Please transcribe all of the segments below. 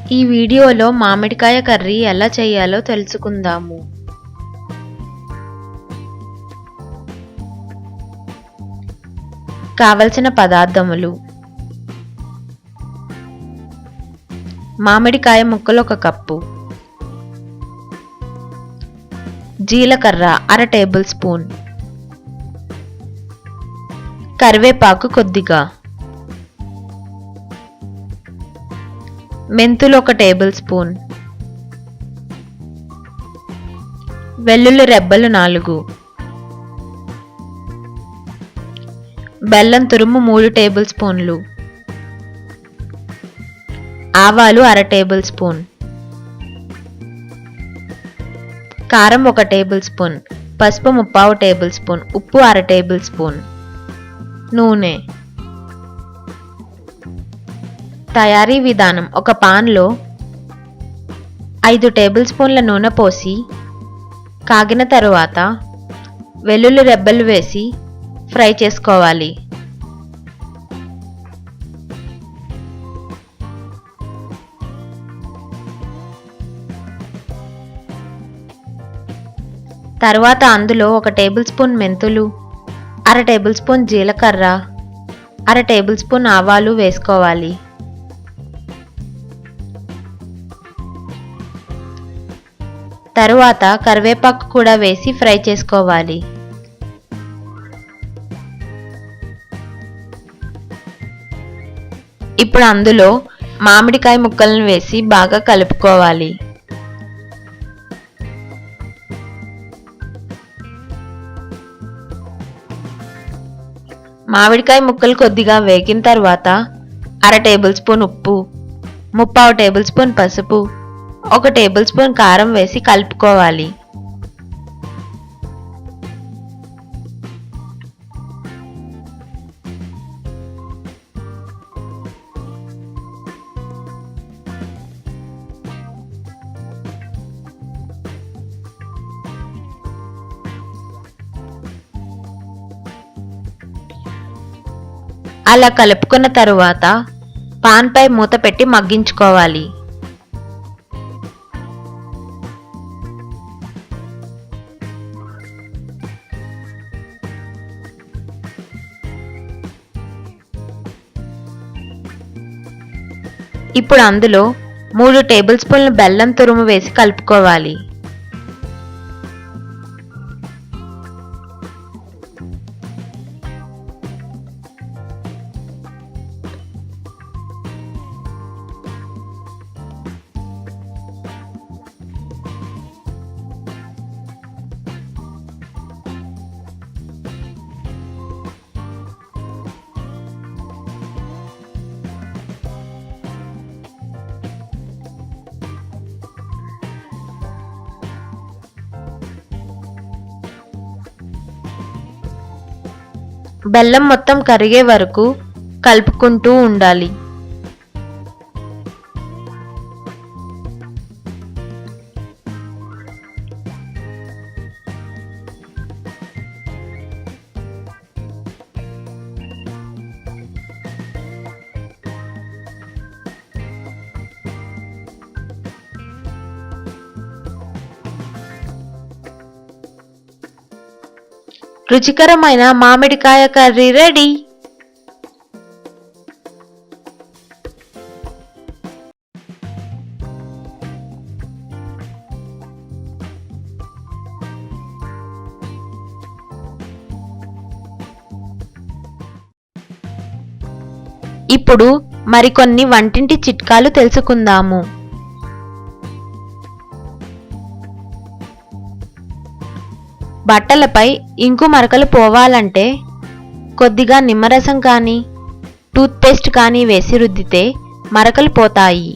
ఈ వీడియోలో మామిడికాయ కర్రీ ఎలా చేయాలో తెలుసుకుందాము. కావలసిన పదార్థములు: మామిడికాయ ముక్కలు 1 కప్పు, జీలకర్ర 1/2 టేబుల్ స్పూన్, కరివేపాకు కొద్దిగా, మెంతులు 1 టేబుల్ స్పూన్, వెల్లుల్లి రెబ్బలు 4, బెల్లం తురుము 3 టేబుల్ స్పూన్లు, ఆవాలు 1/2 టేబుల్ స్పూన్, కారం 1 టేబుల్ స్పూన్, పసుపు 3/4 టేబుల్ స్పూన్, ఉప్పు 1/2 టేబుల్ స్పూన్, నూనె. తయారీ విధానం: ఒక పాన్లో 5 టేబుల్ స్పూన్ల నూనె పోసి కాగిన తరువాత వెల్లుల్లి రెబ్బలు వేసి ఫ్రై చేసుకోవాలి. తర్వాత అందులో 1 టేబుల్ స్పూన్ మెంతులు, 1/2 టేబుల్ స్పూన్ జీలకర్ర, 1/2 టేబుల్ స్పూన్ ఆవాలు వేసుకోవాలి. తరువాత కరివేపాకు కూడా వేసి ఫ్రై చేసుకోవాలి. ఇప్పుడు అందులో మామిడికాయ ముక్కలను వేసి బాగా కలుపుకోవాలి. మామిడికాయ ముక్కలు కొద్దిగా వేగిన తర్వాత 1/2 టేబుల్ స్పూన్ ఉప్పు, 3/4 టేబుల్ స్పూన్ పసుపు, 1 టేబుల్ స్పూన్ కారం వేసి కలుపుకోవాలి. అలా కలుపుకున్న తరువాత పాన్ పై మూత పెట్టి మగ్గించుకోవాలి. ఇప్పుడు అందులో 3 టేబుల్ స్పూన్ల బెల్లం తురుము వేసి కలుపుకోవాలి. బెల్లం మొత్తం కరిగే వరకు కలుపుకుంటూ ఉండాలి. రుచికరమైన మామిడికాయ కర్రీ రెడీ. ఇప్పుడు మరికొన్ని వంటింటి చిట్కాలు తెలుసుకుందాము. బట్టలపై ఇంకు మరకలు పోవాలంటే కొద్దిగా నిమ్మరసం కానీ టూత్పేస్ట్ కానీ వేసి రుద్దితే మరకలు పోతాయి.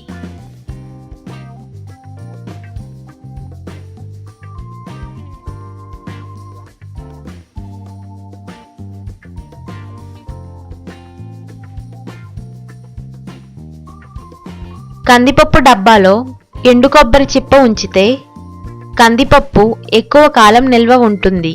కందిపప్పు డబ్బాలో ఎండు కొబ్బరి చిప్ప ఉంచితే కందిపప్పు ఎక్కువ కాలం నిల్వ ఉంటుంది.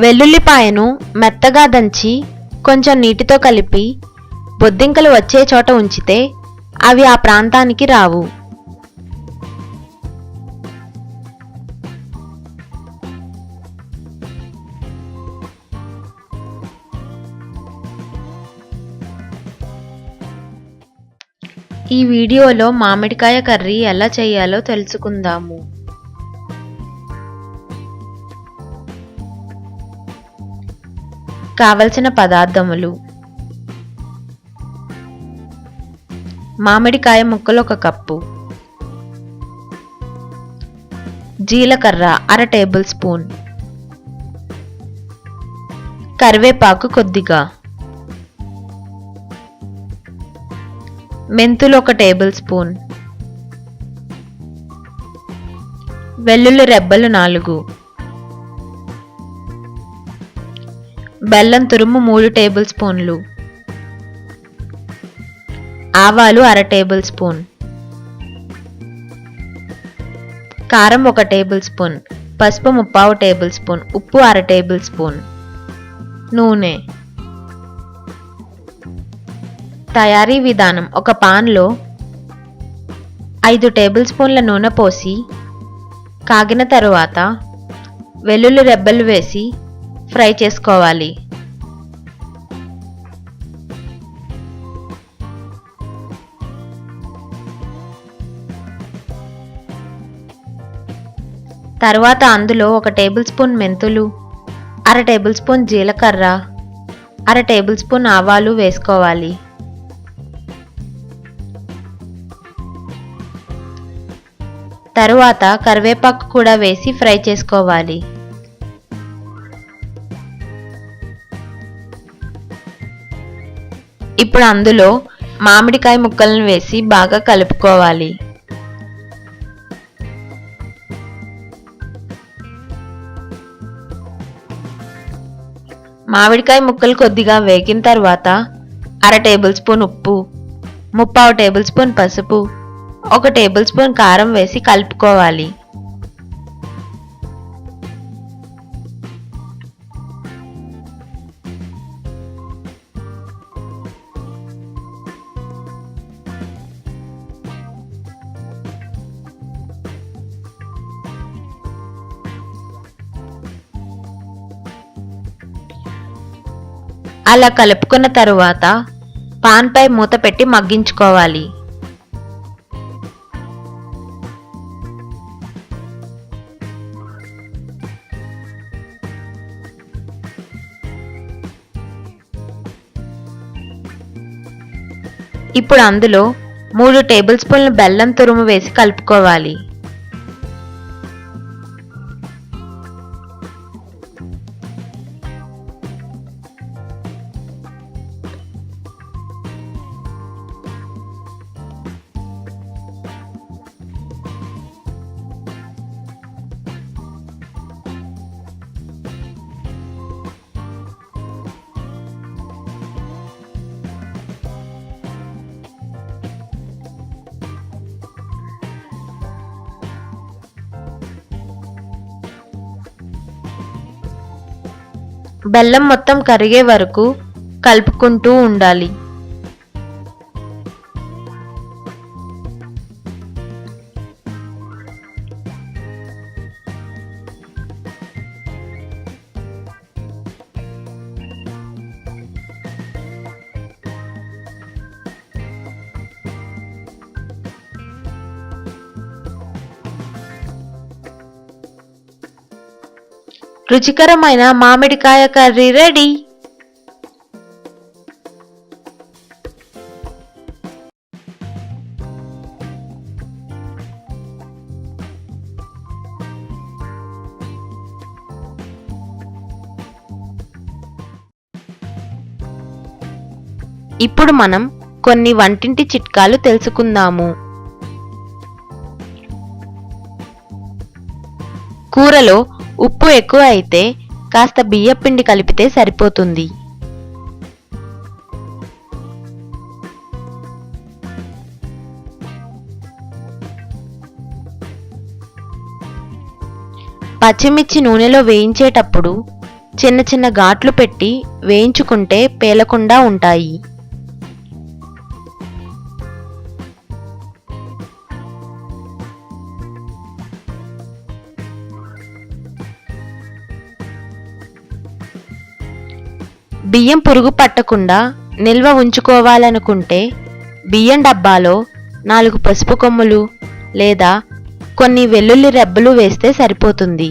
వెల్లుల్లిపాయను మెత్తగా దంచి కొంచెం నీటితో కలిపి బొద్దింకలు వచ్చే చోట ఉంచితే అవి ఆ ప్రాంతానికి రావు. ఈ వీడియోలో మామిడికాయ కర్రీ ఎలా చేయాలో తెలుసుకుందాము. కావలసిన పదార్థములు: మామిడికాయ ముక్కలు 1 కప్పు, జీలకర్ర 1/2 టేబుల్ స్పూన్, కరివేపాకు కొద్దిగా, మెంతులు 1 టేబుల్ స్పూన్, వెల్లుల్లి రెబ్బలు 4, బెల్లం తురుము 3 టేబుల్ స్పూన్లు, ఆవాలు 1/2 టేబుల్ స్పూన్, కారం 1 టేబుల్ స్పూన్, పసుపు 3/4 టేబుల్ స్పూన్, ఉప్పు 1/2 టేబుల్ స్పూన్, నూనె. తయారీ విధానం: ఒక పాన్లో 5 టేబుల్ స్పూన్ల నూనె పోసి కాగిన తరువాత వెల్లుల్లి రెబ్బలు వేసి ఫ్రై చేసుకోవాలి. తర్వాత అందులో 1 టేబుల్ స్పూన్ మెంతులు, 1/2 టేబుల్ స్పూన్ జీలకర్ర, 1/2 టేబుల్ స్పూన్ ఆవాలు వేసుకోవాలి. తరువాత కరివేపాకు కూడా వేసి ఫ్రై చేసుకోవాలి. ఇప్పుడు అందులో మామిడికాయ ముక్కలను వేసి బాగా కలుపుకోవాలి. మామిడికాయ ముక్కలు కొద్దిగా వేగిన తర్వాత 1/2 టేబుల్ స్పూన్ ఉప్పు, 3/4 టేబుల్ స్పూన్ పసుపు, 1 టేబుల్ స్పూన్ కారం వేసి కలుపుకోవాలి. అలా కలుపుకున్న తరువాత పాన్ పై మూత పెట్టి మగ్గించుకోవాలి. ఇప్పుడు అందులో 3 టేబుల్ స్పూన్ల బెల్లం తురుము వేసి కలుపుకోవాలి. బెల్లం మొత్తం కరిగే వరకు కలుపుకుంటూ ఉండాలి. రుచికరమైన మామిడికాయ కర్రీ రెడీ. ఇప్పుడు మనం కొన్ని వంటింటి చిట్కాలు తెలుసుకుందాము. కూరలో ఉప్పు ఎక్కువ అయితే కాస్త బియ్యపిండి కలిపితే సరిపోతుంది. పచ్చిమిర్చి నూనెలో వేయించేటప్పుడు చిన్న చిన్న ఘాట్లు పెట్టి వేయించుకుంటే పేలకుండా ఉంటాయి. బియ్యం పురుగు పట్టకుండా నిల్వ ఉంచుకోవాలనుకుంటే బియ్యం డబ్బాలో 4 పసుపు కొమ్ములు లేదా కొన్ని వెల్లుల్లి రెబ్బలు వేస్తే సరిపోతుంది.